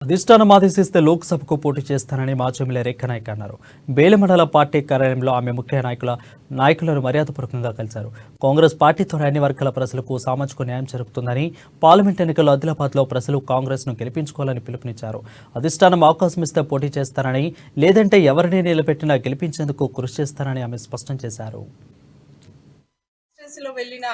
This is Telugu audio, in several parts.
అధిష్టానం ఆదేశిస్తే లోక్సభకు పోటీ చేస్తానని మాజీ ఎమ్మెల్యే రేఖా నాయక్ అన్నారు. బేలమండల పార్టీ కార్యాలయంలో ఆమె ముఖ్య నాయకులను మర్యాదపూర్వకంగా కలిశారు. కాంగ్రెస్ పార్టీతో అన్ని వర్గాల ప్రజలకు సామాజిక న్యాయం జరుగుతుందని, పార్లమెంట్ ఎన్నికల్లో ఆదిలాబాద్లో ప్రజలు కాంగ్రెస్ను గెలిపించుకోవాలని పిలుపునిచ్చారు. అధిష్టానం అవకాశం ఇస్తే పోటీ చేస్తానని, లేదంటే ఎవరిని నిలబెట్టినా గెలిపించేందుకు కృషి చేస్తానని ఆమె స్పష్టం చేశారు. లో వెళ్ళిన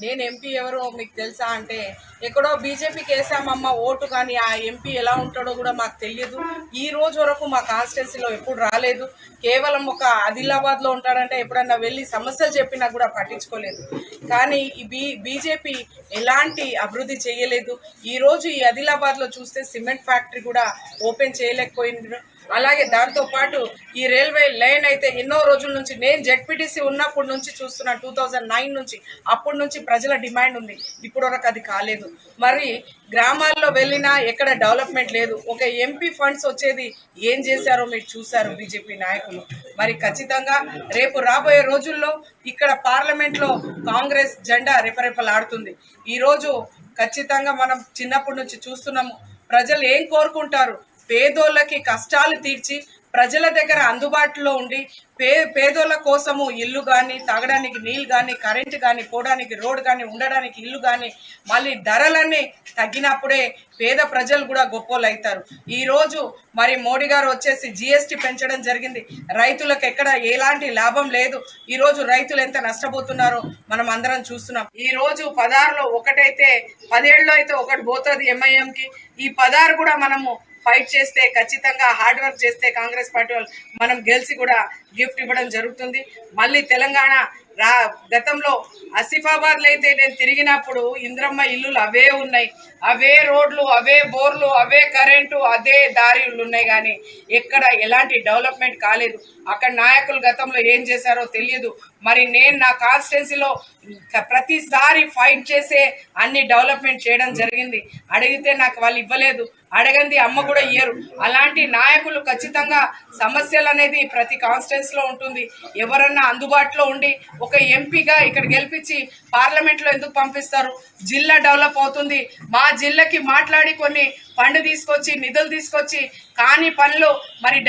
నేను ఎంపీ ఎవరో మీకు తెలుసా అంటే ఎక్కడో బీజేపీకి వేసామమ్మ ఓటు, కానీ ఆ ఎంపీ ఎలా ఉంటాడో కూడా మాకు తెలియదు. ఈ రోజు వరకు మా కాన్స్టిట్యున్సీలో ఎప్పుడు రాలేదు. కేవలం ఒక ఆదిలాబాద్లో ఉంటాడంటే ఎప్పుడన్నా వెళ్ళి సమస్యలు చెప్పినా కూడా పట్టించుకోలేదు. కానీ ఈ బీజేపీ ఎలాంటి అభివృద్ధి చేయలేదు. ఈరోజు ఈ ఆదిలాబాద్లో చూస్తే సిమెంట్ ఫ్యాక్టరీ కూడా ఓపెన్ చేయలేకపోయింది. అలాగే దాంతోపాటు ఈ రైల్వే లైన్ అయితే ఎన్నో రోజుల నుంచి నేను జెడ్పీటీసీ ఉన్నప్పటి నుంచి చూస్తున్నాను. 2009 నుంచి అప్పటి నుంచి ప్రజల డిమాండ్ ఉంది. ఇప్పుడు వరకు అది కాలేదు. మరి గ్రామాల్లో వెళ్ళినా ఎక్కడ డెవలప్మెంట్ లేదు. ఒక ఎంపీ ఫండ్స్ వచ్చేది ఏం చేశారో మీరు చూశారు బీజేపీ నాయకులు. మరి ఖచ్చితంగా రేపు రాబోయే రోజుల్లో ఇక్కడ పార్లమెంట్లో కాంగ్రెస్ జెండా రెపరెపలాడుతుంది. ఈరోజు ఖచ్చితంగా మనం చిన్నప్పటి నుంచి చూస్తున్నాము. ప్రజలు ఏం కోరుకుంటారు? పేదోళ్ళకి కష్టాలు తీర్చి ప్రజల దగ్గర అందుబాటులో ఉండి పేదోళ్ళ కోసము ఇల్లు కానీ, తాగడానికి నీళ్ళు కానీ, కరెంటు కానీ, పోవడానికి రోడ్ కానీ, ఉండడానికి ఇల్లు కానీ, మళ్ళీ ధరలన్నీ తగ్గినప్పుడే పేద ప్రజలు కూడా గొప్పోళ్ళు అవుతారు. ఈరోజు మరి మోడీ గారు వచ్చేసి జిఎస్టీ పెంచడం జరిగింది. రైతులకు ఎక్కడ ఎలాంటి లాభం లేదు. ఈరోజు రైతులు ఎంత నష్టపోతున్నారో మనం అందరం చూస్తున్నాం. ఈరోజు 16లో ఒకటైతే 17లో అయితే ఒకటి పోతుంది ఎంఐఎంకి. ఈ 16 కూడా మనము ఫైట్ చేస్తే, ఖచ్చితంగా హార్డ్ వర్క్ చేస్తే కాంగ్రెస్ పార్టీ వాళ్ళు మనం గెలిచి కూడా గిఫ్ట్ ఇవ్వడం జరుగుతుంది. మళ్ళీ తెలంగాణ గతంలో ఆసిఫాబాద్లో అయితే నేను తిరిగినప్పుడు ఇంద్రమ్మ ఇల్లులు అవే ఉన్నాయి, అవే రోడ్లు, అవే బోర్లు, అవే కరెంటు, అదే దారిలు ఉన్నాయి. కానీ ఎక్కడ ఎలాంటి డెవలప్మెంట్ కాలేదు. అక్కడ నాయకులు గతంలో ఏం చేశారో తెలియదు. మరి నేను నా కాన్స్టిట్యున్సీలో ప్రతిసారి ఫైట్ చేసే అన్ని డెవలప్మెంట్ చేయడం జరిగింది. అడిగితే నాకు వాళ్ళు ఇవ్వలేదు. అడగంది అమ్మ కూడా ఇయ్యరు. అలాంటి నాయకులు ఖచ్చితంగా సమస్యలు అనేది ప్రతి కాన్స్టిట్యున్సీలో ఉంటుంది. ఎవరన్నా అందుబాటులో ఉండి ఒక ఎంపీగా ఇక్కడ గెలిపించి పార్లమెంట్లో ఎందుకు పంపిస్తారు? జిల్లా డెవలప్ అవుతుంది. మా జిల్లాకి మాట్లాడి కొన్ని ఫండ్ తీసుకొచ్చి, నిధులు తీసుకొచ్చి కానీ పనులు మరి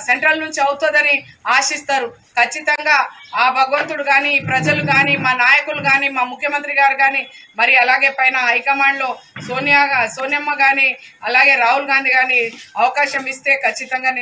సెంట్రల్ నుంచి అవుతుందని ఆశిస్తారు. ఖచ్చితంగా ఆ భగవంతుడు కానీ, ప్రజలు కానీ, మా నాయకులు కానీ, మా ముఖ్యమంత్రి గారు కానీ, మరి అలాగే పైన హైకమాండ్లో సోనియమ్మ కానీ, అలాగే రాహుల్ గాంధీ కానీ అవకాశం ఇస్తే ఖచ్చితంగా